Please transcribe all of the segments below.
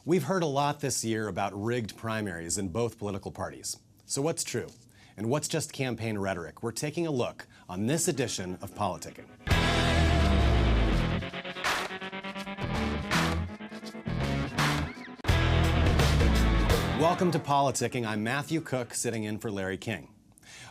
We've heard a lot this year about rigged primaries in both political parties. So what's true? And what's just campaign rhetoric? We're taking a look on this edition of PoliticKing. Welcome to PoliticKing. I'm Matthew Cooke, sitting in for Larry King.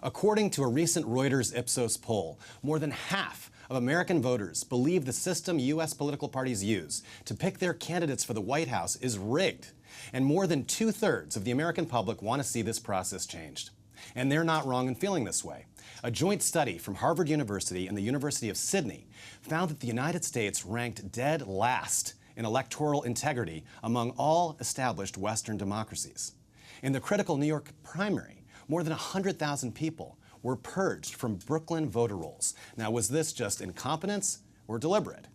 According to a recent Reuters Ipsos poll, more than half of American voters believe the system U.S. political parties use to pick their candidates for the White House is rigged. And more than 2/3 of the American public want to see this process changed. And they're not wrong in feeling this way. A joint study from Harvard University and the University of Sydney found that the United States ranked dead last in electoral integrity among all established Western democracies. In the critical New York primary, more than 100,000 people were purged from Brooklyn voter rolls. Now, was this just incompetence or deliberate?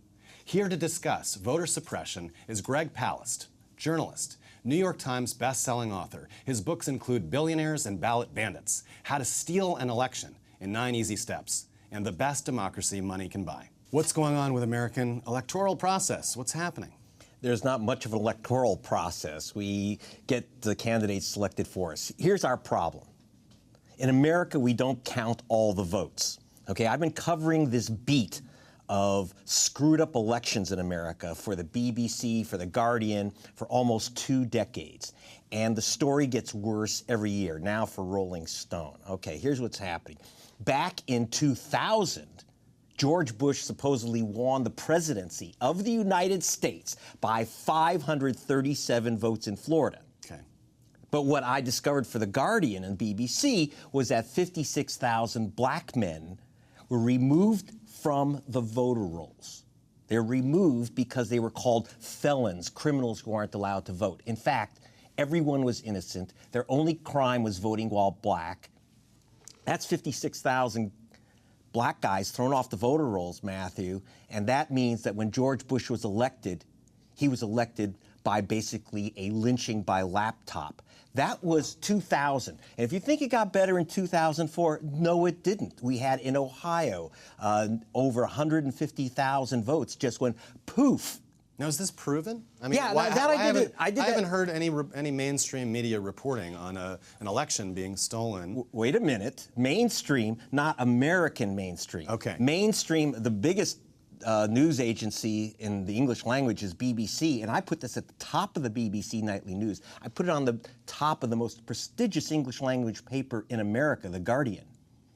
Here to discuss voter suppression is Greg Palast, journalist, New York Times best-selling author. His books include Billionaires and Ballot, Bandits, How to Steal an Election in 9 Easy Steps, and The Best Democracy Money Can Buy. What's going on with American electoral process? What's happening? There's not much of an electoral process. We get the candidates selected for us. Here's our problem. In America, we don't count all the votes. Okay, I've been covering this beat of screwed up elections in America for the BBC, for The Guardian, for almost 2 decades. And the story gets worse every year, now for Rolling Stone. Okay, here's what's happening. Back in 2000, George Bush supposedly won the presidency of the United States by 537 votes in Florida. Okay. But what I discovered for The Guardian and BBC was that 56,000 black men were removed from the voter rolls. They're removed because they were called felons, criminals who aren't allowed to vote. In fact, everyone was innocent. Their only crime was voting while black. That's 56,000 black guys thrown off the voter rolls, Matthew, and that means that when George Bush was elected, he was elected by basically a lynching by laptop. That was 2000. And if you think it got better in 2004, no, it didn't. We had in Ohio over 150,000 votes just went poof. Now, is this proven? I mean, yeah, I haven't heard any mainstream media reporting on an election being stolen. Wait a minute. Mainstream, not American mainstream. Okay. Mainstream, the biggest news agency in the English language is BBC, and I put this at the top of the BBC Nightly News. I put it on the top of the most prestigious English language paper in America, The Guardian.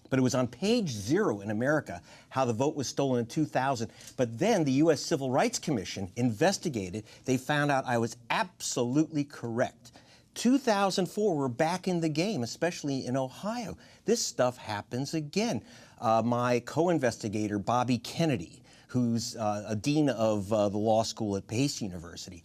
But it was on page 0 in America how the vote was stolen in 2000. But then the U.S. Civil Rights Commission investigated. They found out I was absolutely correct. 2004, we're back in the game, especially in Ohio. This stuff happens again. My co-investigator, Bobby Kennedy, who's a dean of the law school at Pace University,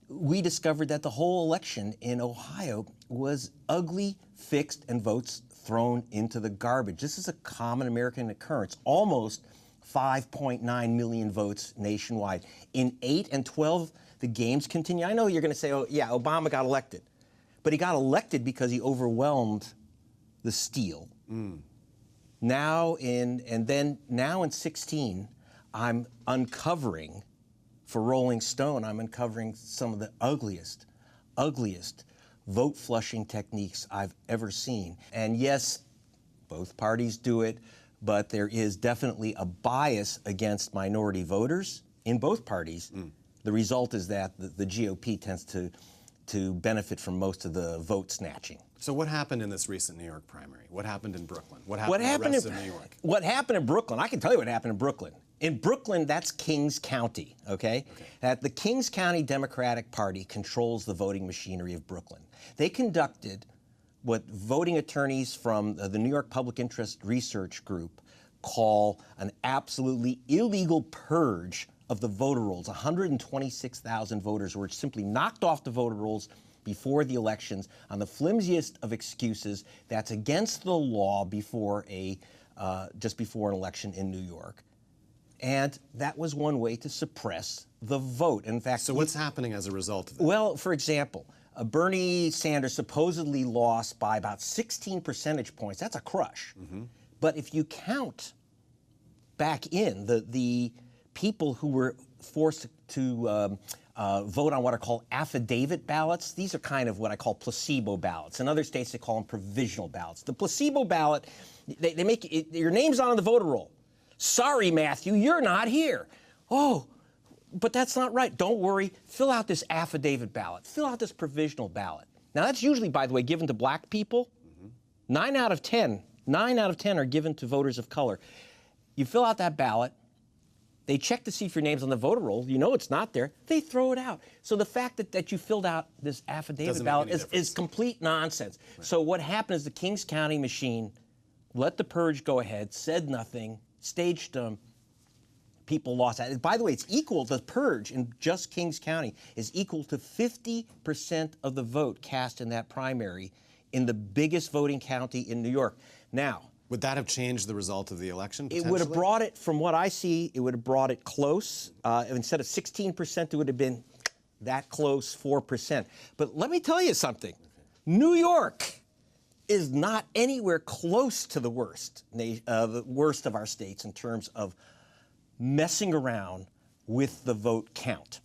we discovered that the whole election in Ohio was ugly, fixed, and votes thrown into the garbage. This is a common American occurrence. Almost 5.9 million votes nationwide. In 8 and 12, the games continue. I know you're going to say, oh, yeah, Obama got elected. But he got elected because he overwhelmed the steal. Now in 16, I'm uncovering, for Rolling Stone, I'm uncovering some of the ugliest vote flushing techniques I've ever seen. And yes, both parties do it, but there is definitely a bias against minority voters in both parties. The result is that the GOP tends to benefit from most of the vote snatching. So what happened in this recent New York primary? What happened in Brooklyn? What happened in the rest of New York? What happened in Brooklyn? I can tell you what happened in Brooklyn. In Brooklyn, that's Kings County, okay? The Kings County Democratic Party controls the voting machinery of Brooklyn. They conducted what voting attorneys from the New York Public Interest Research Group call an absolutely illegal purge of the voter rolls. 126,000 voters were simply knocked off the voter rolls before the elections on the flimsiest of excuses. That's against the law just before an election in New York. And that was one way to suppress the vote. In fact, so what's happening as a result of that? Well, for example, Bernie Sanders supposedly lost by about 16 percentage points. That's a crush. But if you count back in the people who were forced to vote on what are called affidavit ballots. These are kind of what I call placebo ballots. In other states, they call them provisional ballots. The placebo ballot, they make your name's on the voter roll. Sorry, Matthew, you're not here. Oh, but that's not right. Don't worry. Fill out this affidavit ballot. Fill out this provisional ballot. Now, that's usually, by the way, given to black people. 9 out of 10 are given to voters of color. You fill out that ballot. They check to see if your name's on the voter roll. You know it's not there. They throw it out. So the fact that you filled out this affidavit ballot is complete nonsense. Right. So what happened is the Kings County machine let the purge go ahead, said nothing, staged them. People lost that. By the way, it's equal, the purge in just Kings County is equal to 50% of the vote cast in that primary in the biggest voting county in New York. Now, would that have changed the result of the election, it would have brought it, from what I see, it would have brought it close. Instead of 16%, it would have been that close, 4%. But let me tell you something. New York is not anywhere close to the worst of our states in terms of messing around with the vote count.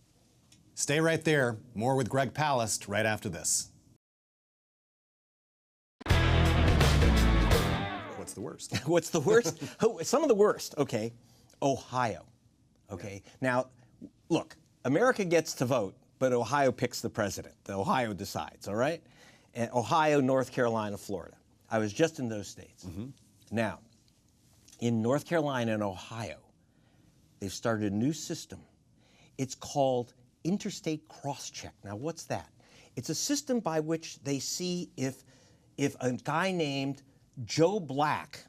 Stay right there. More with Greg Palast right after this. What's the worst? What's the worst? Some of the worst, okay. Ohio, okay. Yeah. Now, look, America gets to vote, but Ohio picks the president. Ohio decides, all right? And Ohio, North Carolina, Florida. I was just in those states. Now, in North Carolina and Ohio, they've started a new system. It's called interstate cross-check. Now, what's that? It's a system by which they see if a guy named Joe Black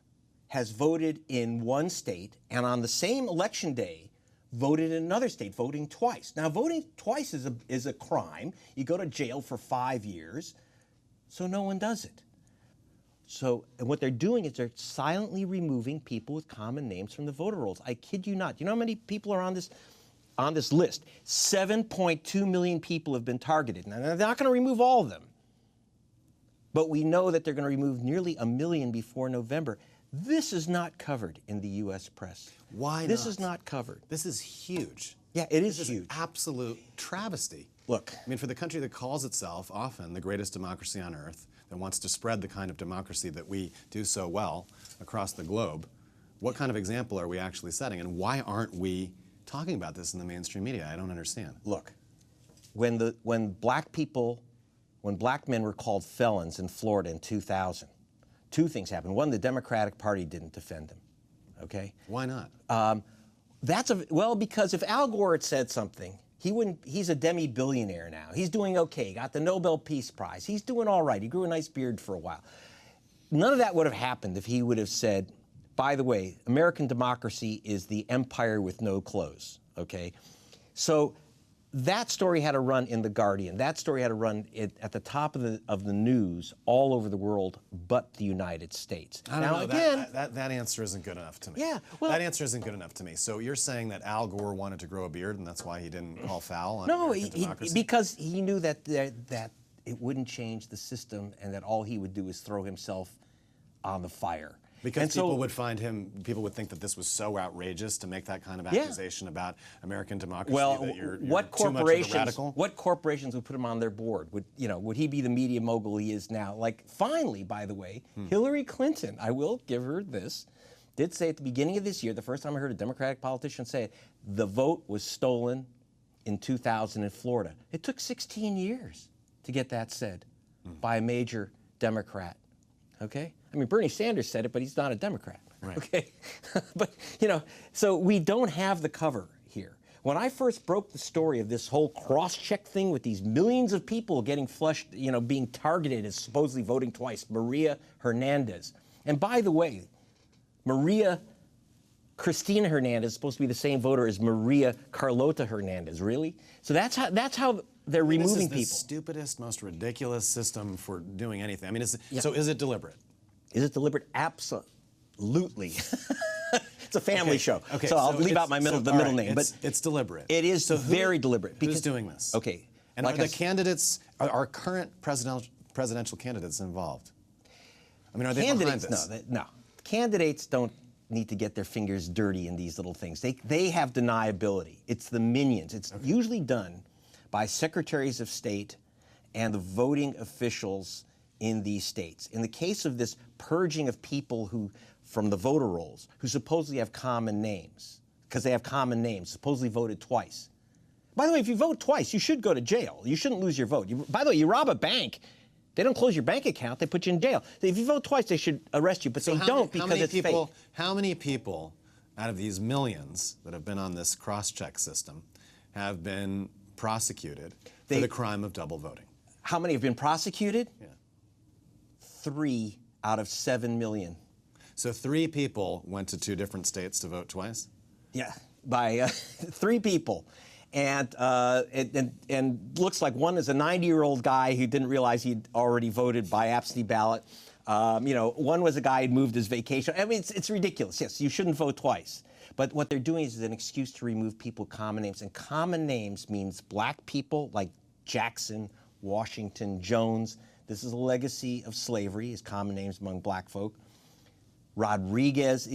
has voted in one state and on the same election day voted in another state, voting twice. Now, voting twice is a crime. You go to jail for 5 years, so no one does it. So, and what they're doing is they're silently removing people with common names from the voter rolls. I kid you not. You know how many people are on this list? 7.2 million people have been targeted. Now, they're not going to remove all of them. But we know that they're going to remove nearly 1 million before November. This is not covered in the U.S. press. Why not? This is not covered. This is huge. Yeah, it is huge. This is absolute travesty. Look. I mean, for the country that calls itself often the greatest democracy on earth, that wants to spread the kind of democracy that we do so well across the globe, what kind of example are we actually setting? And why aren't we talking about this in the mainstream media? I don't understand. Look, when black men were called felons in Florida in 2000, two things happened. One, the Democratic Party didn't defend them, okay? Why not? Well, because if Al Gore had said something, he's a demi-billionaire now. He's doing okay, got the Nobel Peace Prize. He's doing all right. He grew a nice beard for a while. None of that would have happened if he would have said, by the way, American democracy is the empire with no clothes, okay? So that story had to run in The Guardian. That story had to run at the top of the news all over the world, but the United States. I don't know. Again, that answer isn't good enough to me. Yeah, well, that answer isn't good enough to me. So you're saying that Al Gore wanted to grow a beard, and that's why he didn't call foul on American democracy? Because he knew that it wouldn't change the system, and that all he would do is throw himself on the fire. Because people would think that this was so outrageous to make that kind of accusation about American democracy, that you're too much of a radical? What corporations would put him on their board? Would he be the media mogul he is now? Like, finally, by the way, Hillary Clinton, I will give her this, did say at the beginning of this year, the first time I heard a Democratic politician say it, the vote was stolen in 2000 in Florida. It took 16 years to get that said by a major Democrat, okay? I mean, Bernie Sanders said it, but he's not a Democrat, right. Okay? But, so we don't have the cover here. When I first broke the story of this whole cross-check thing with these millions of people getting flushed, being targeted as supposedly voting twice, Maria Hernandez. And by the way, Maria Cristina Hernandez is supposed to be the same voter as Maria Carlota Hernandez. Really? So that's how they're removing people. This is the stupidest, most ridiculous system for doing anything. I mean, so is it deliberate? Is it deliberate? Absolutely. It's a family show, okay, so I'll leave out the middle name. But it's deliberate. It is very deliberate. Who's doing this? Okay. And are the candidates, are current presidential candidates involved? I mean, are they behind this? No. Candidates don't need to get their fingers dirty in these little things. They have deniability. It's the minions. It's usually done by secretaries of state and the voting officials in these states. In the case of this purging of people from the voter rolls, who supposedly have common names, because they have common names, supposedly voted twice. By the way, if you vote twice, you should go to jail. You shouldn't lose your vote. By the way, you rob a bank, they don't close your bank account, they put you in jail. If you vote twice, they should arrest you, but they don't because it's fake. How many people out of these millions that have been on this cross-check system have been prosecuted for the crime of double voting? How many have been prosecuted? Yeah. 3 out of 7 million. So 3 people went to 2 different states to vote twice? Yeah, by 3 people. And looks like one is a 90-year-old guy who didn't realize he'd already voted by absentee ballot. One was a guy who'd moved his vacation. I mean, it's ridiculous. Yes, you shouldn't vote twice. But what they're doing is an excuse to remove people with common names. And common names means black people like Jackson, Washington, Jones. This is a legacy of slavery, is common names among black folk. Rodriguez,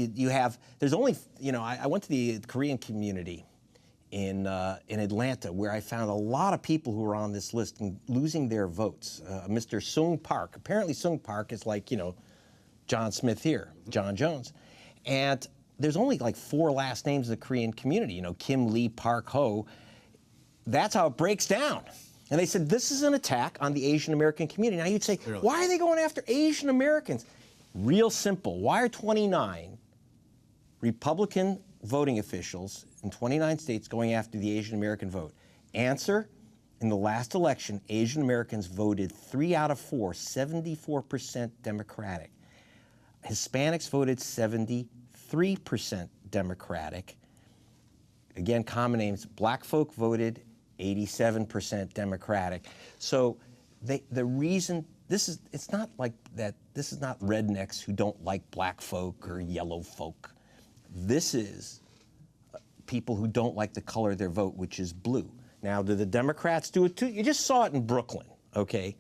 there's only, I went to the Korean community in Atlanta, where I found a lot of people who were on this list and losing their votes. Mr. Sung Park. Apparently Sung Park is like, John Smith here, John Jones. And there's only like 4 last names of the Korean community, Kim Lee, Park Ho. That's how it breaks down. And they said, this is an attack on the Asian American community. Now you'd say, why are they going after Asian Americans? Real simple. Why are 29 Republican voting officials in 29 states going after the Asian American vote? Answer, in the last election, Asian Americans voted 3 out of 4, 74% Democratic. Hispanics voted 73% Democratic. Again, common names. Black folk voted 87% Democratic. So the reason, it's not like that, this is not rednecks who don't like black folk or yellow folk. This is people who don't like the color of their vote, which is blue. Now, do the Democrats do it too? You just saw it in Brooklyn, okay?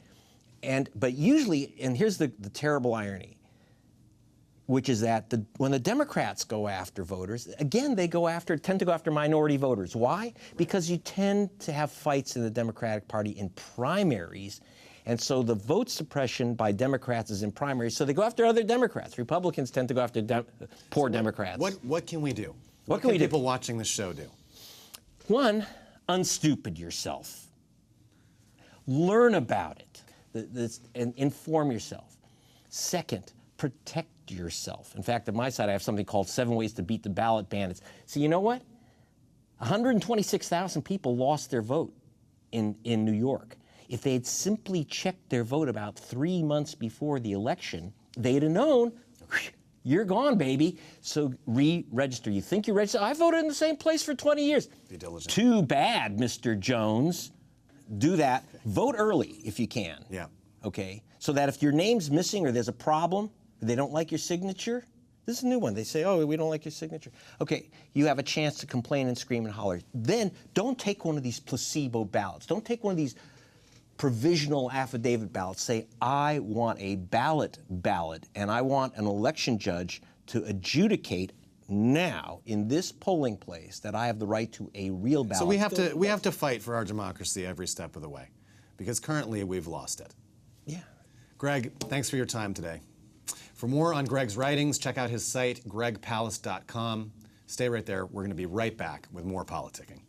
But usually, and here's the terrible irony, which is that when the Democrats go after voters, again, they tend to go after minority voters. Why? Because you tend to have fights in the Democratic Party in primaries, and so the vote suppression by Democrats is in primaries, so they go after other Democrats. Republicans tend to go after poor Democrats. What can we do? What can people watching the show do? 1, unstupid yourself. Learn about it and inform yourself. 2nd, protect yourself. In fact, at my site, I have something called 7 Ways to Beat the Ballot Bandits. So you know what? 126,000 people lost their vote in New York. If they had simply checked their vote about 3 months before the election, they'd have known, you're gone, baby. So re-register. You think you registered? I voted in the same place for 20 years. Be diligent. Too bad, Mr. Jones. Do that. Vote early if you can. Yeah. Okay? So that if your name's missing or there's a problem, they don't like your signature, this is a new one. They say, oh, we don't like your signature. Okay, you have a chance to complain and scream and holler. Then don't take one of these placebo ballots. Don't take one of these provisional affidavit ballots. Say, I want a ballot, and I want an election judge to adjudicate now in this polling place that I have the right to a real ballot. So we have to fight for our democracy every step of the way, because currently we've lost it. Yeah. Greg, thanks for your time today. For more on Greg's writings, check out his site, gregpalast.com. Stay right there. We're going to be right back with more politicking.